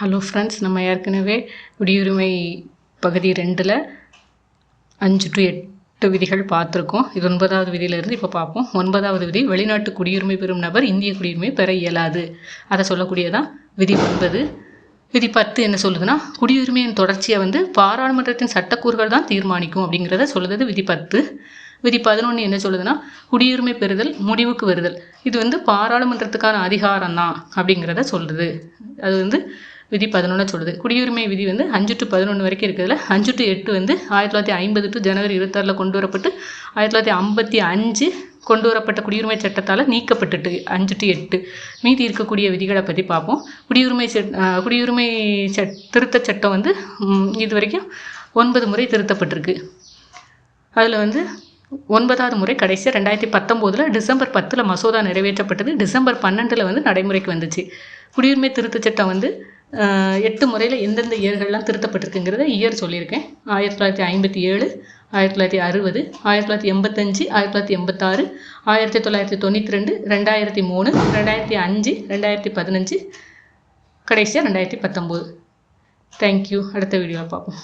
Hello friends, நம்ம ஏற்கனவே குடியுரிமை பகுதி 2ல் 5 to 8 விதிகள் பார்த்துருக்கோம். இது 9வது விதியிலிருந்து இப்போ பார்ப்போம். 9வது விதி, வெளிநாட்டு குடியுரிமை பெறும் நபர் இந்திய குடியுரிமை பெற இயலாது. அதை சொல்லக்கூடியதான் விதி 9. விதி 10 என்ன சொல்லுதுன்னா, குடியுரிமையின் தொடர்ச்சியை பாராளுமன்றத்தின் சட்டக்கூறுகள் தான் தீர்மானிக்கும் அப்படிங்கிறத சொல்லுது விதி 10. விதி 11 என்ன சொல்லுதுன்னா, குடியுரிமை பெறுதல் முடிவுக்கு வருதல் இது பாராளுமன்றத்துக்கான அதிகாரம் தான் அப்படிங்கிறத சொல்லுது. அது விதி 11 சொல்லுது. குடியுரிமை விதி 5 to 11 வரைக்கும் இருக்குதுல. 5 to 8 1950 to ஜனவரி 26 கொண்டு வரப்பட்டு 1955 கொண்டு வரப்பட்ட குடியுரிமை சட்டத்தால் நீக்கப்பட்டுட்டு 5 to 8. மீதி இருக்கக்கூடிய விதிகளை பற்றி பார்ப்போம். குடியுரிமை திருத்த சட்டம் இது வரைக்கும் 9 முறை திருத்தப்பட்டிருக்கு. அதில் 9வது முறை கடைசியாக 2019 டிசம்பர் 10 மசோதா நிறைவேற்றப்பட்டது. டிசம்பர் 12 நடைமுறைக்கு வந்துச்சு. குடியுரிமை திருத்த சட்டம் 8 முறையில் எந்தெந்த இயர்கள்லாம் திருத்தப்பட்டிருக்குங்கிறத இயர் சொல்லியிருக்கேன். 1957, 1960, 1985, 1986, 1992, 2003, 2005, 2015, கடைசியாக 2019. தேங்க்யூ. அடுத்த வீடியோவில் பார்ப்போம்.